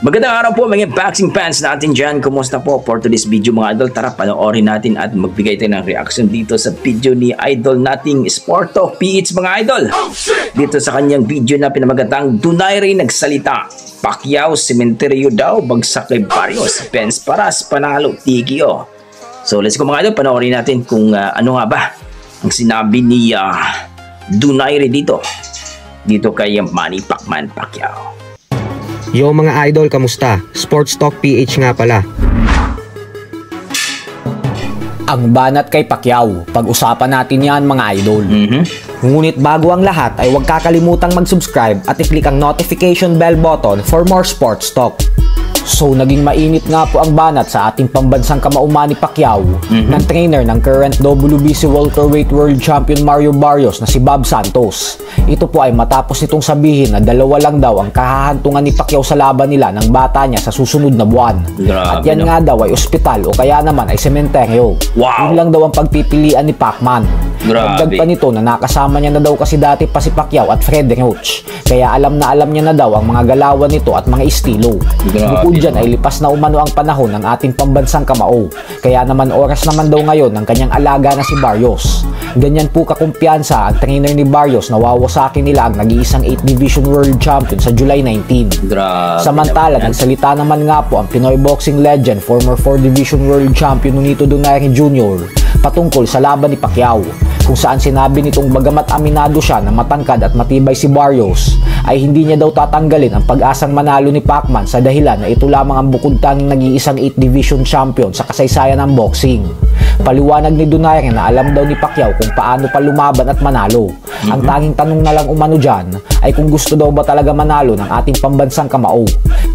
Magandang araw po mga boxing fans natin dyan. Kumusta po? For today's video mga idol, tara panoorin natin at magbigay tayo ng reaction dito sa video ni idol nating Sport Talk PH mga idol. Dito sa kanyang video na pinamagatang Donaire nagsalita, Pacquiao Cementerio daw, bagsak kay Barrios, Pence Paras, panalo, TKO. So let's go mga idol, panoorin natin kung ano nga ba ang sinabi ni Donaire dito kay Manny Pacquiao. Yo mga idol, kamusta? Sports Talk PH nga pala. Ang banat kay Pacquiao, pag-usapan natin yan mga idol. Ngunit bago ang lahat ay huwag kakalimutang mag-subscribe at i-click ang notification bell button for more sports talk. So naging mainit nga po ang banat sa ating pambansang kamao Manny Pacquiao ng trainer ng current WBC welterweight world champion Mario Barrios na si Bob Santos. Ito po ay matapos nitong sabihin na dalawa lang daw ang kahahantungan ni Pacquiao sa laban nila ng bata niya sa susunod na buwan. At yan nga daw ay ospital o kaya naman ay sementeryo. Yun lang daw ang pagpipilian ni Pacman. Dagdag pa nito na nakasama niya na daw kasi dati pa si Pacquiao at Fred Roach. Kaya alam niya na daw ang mga galawan nito at mga estilo. Bukod dyan ay lipas na umano ang panahon ng ating pambansang kamao. Kaya naman oras naman daw ngayon ng kanyang alaga na si Barrios. Ganyan po kakumpiyansa ang trainer ni Barrios na wawasakin nila ang nag-iisang 8 Division World Champion sa July 19. Samantala, nagsalita naman nga po ang Pinoy boxing legend, former 4 Division World Champion Nonito Donaire Jr. patungkol sa laban ni Pacquiao, kung saan sinabi nitong bagamat aminado siya na matangkad at matibay si Barrios, ay hindi niya daw tatanggalin ang pag-asang manalo ni Pacman sa dahilan na ito lamang ang bukod tanging nag-iisang 8 Division Champion sa kasaysayan ng boxing. Paliwanag ni Donaire na alam daw ni Pacquiao kung paano pa lumaban at manalo. Ang tanging tanong na lang umano dyan ay kung gusto daw ba talaga manalo ng ating pambansang kamao.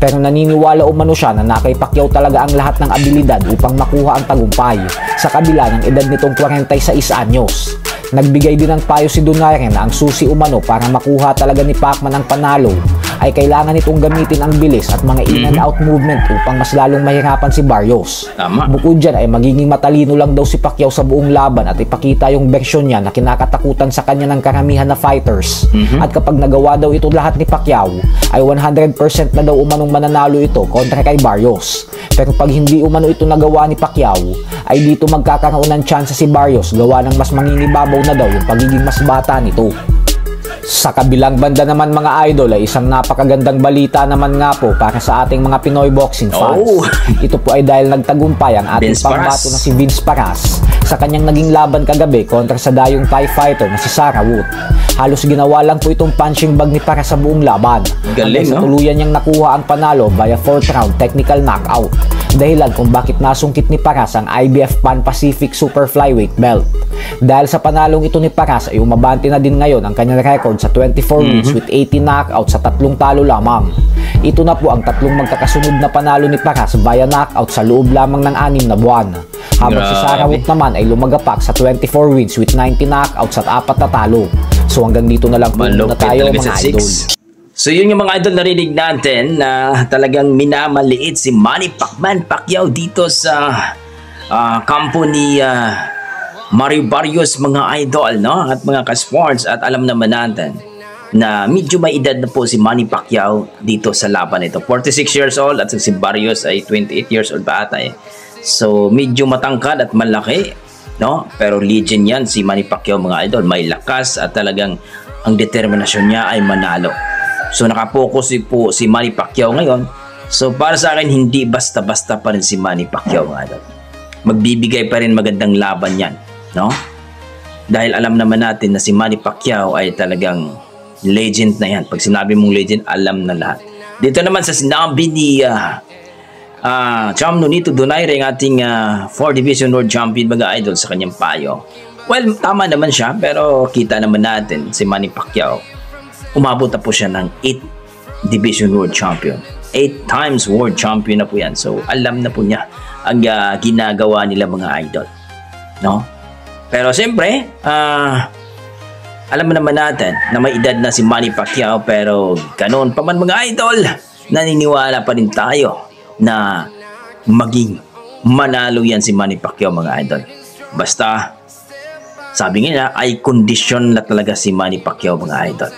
Pero naniniwala umano siya na kay Pacquiao talaga ang lahat ng abilidad upang makuha ang tagumpay sa kabila ng edad nitong 46 anyos. Nagbigay din ng payo si Donaire na ang susi umano para makuha talaga ni Pacman ang panalo ay kailangan itong gamitin ang bilis at mga in and out movement upang mas lalong mahirapan si Barrios. Bukod dyan ay magiging matalino lang daw si Pacquiao sa buong laban at ipakita yung bersyon niya na kinakatakutan sa kanya ng karamihan na fighters. At kapag nagawa daw ito lahat ni Pacquiao ay 100% na daw umanong mananalo ito kontra kay Barrios. Pero pag hindi umano ito nagawa ni Pacquiao ay dito magkakaroon ng chance si Barrios gawa ng mas manginibabaw na daw yung pagiging mas bata nito. Sa kabilang banda naman mga idol ay isang napakagandang balita naman nga po para sa ating mga Pinoy boxing fans. Ito po ay dahil nagtagumpay ang ating pambato na si Vince Paras sa kanyang naging laban kagabi kontra sa dayong Thai fighter na si Sarah Wood. Halos ginawa lang po itong punching bag ni Paras sa buong laban. Galing, no? Tuluyan niyang nakuha ang panalo via 4th round technical knockout. Dahilan kung bakit nasungkit ni Paras ang IBF Pan Pacific Super Flyweight belt. Dahil sa panalong ito ni Paras ay umabante na din ngayon ang kanyang record sa 24 wins with 18 knockouts sa 3 talo lamang. Ito na po ang 3 magkakasunod na panalo ni Paras via knockout sa loob lamang ng 6 na buwan. Habang si Sarah Wood naman ay lumagapak sa 24 wins with 19 knockouts at 4 na talo. So hanggang dito na lang po na tayo mga idol. So yun yung mga idol, narinig natin na talagang minamaliit si Manny Pacquiao dito sa kampo ni Mario Barrios mga idol, no? At mga ka-sports, at alam naman natin na medyo may edad na po si Manny Pacquiao dito sa laban ito. 46 years old at si Barrios ay 28 years old pa ata eh. So medyo matangkad at malaki, no? Pero legend yan si Manny Pacquiao mga idol. May lakas at talagang ang determinasyon niya ay manalo. So nakapokus po si Manny Pacquiao ngayon. So para sa akin hindi basta-basta pa rin si Manny Pacquiao mga idol. Magbibigay pa rin magandang laban yan, no? Dahil alam naman natin na si Manny Pacquiao ay talagang legend na yan. Pag sinabi mong legend, alam na lahat. Dito naman sa sinabi ni Cham Nonito Donaire, ang ating 4 Division World Champion mga idol, sa kanyang payo. Well, tama naman siya, pero kita naman natin si Manny Pacquiao. Umabot na po siya ng 8 Division World Champion. 8 times World Champion na po yan. So, alam na po niya ang ginagawa nila mga idol, no? Pero siyempre, alam mo naman natin na may edad na si Manny Pacquiao, pero ganoon pa man mga idol, naniniwala pa rin tayo na maging manalo yan si Manny Pacquiao mga idol. Basta, sabi nga ay kondisyon na talaga si Manny Pacquiao mga idol.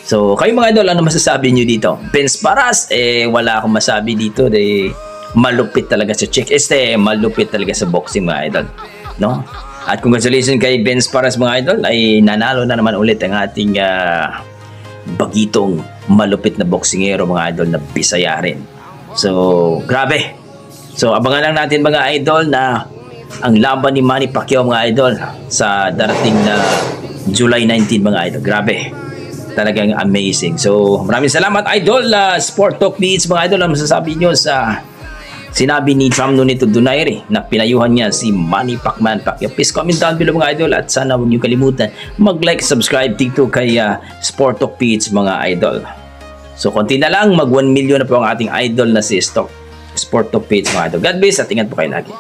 So, kayo mga idol, ano masasabi nyo dito? Vince Paras, wala akong masabi dito. Malupit talaga sa chick. Malupit talaga sa boxing mga idol. No? At congratulations kay Vince Paras mga idol, ay nanalo na naman ulit ang ating bagitong malupit na boksingero mga idol na Bisaya rin. So, grabe. So, abangan lang natin mga idol na ang laban ni Manny Pacquiao mga idol sa darating na July 19 mga idol. Grabe. Talagang amazing. So, maraming salamat idol. Sport Talk Beats mga idol. Ang masasabi nyo sa sinabi ni Trump Nunito Donaire na pinayuhan niya si Manny Pacquiao. Please comment down below mga idol at sana huwag niyo kalimutan mag-like, subscribe dito kay Sport Talk Beats mga idol. So, konti na lang. Mag 1 million na po ang ating idol na si Sport Talk Beats mga idol. God bless at ingat po kayo lagi.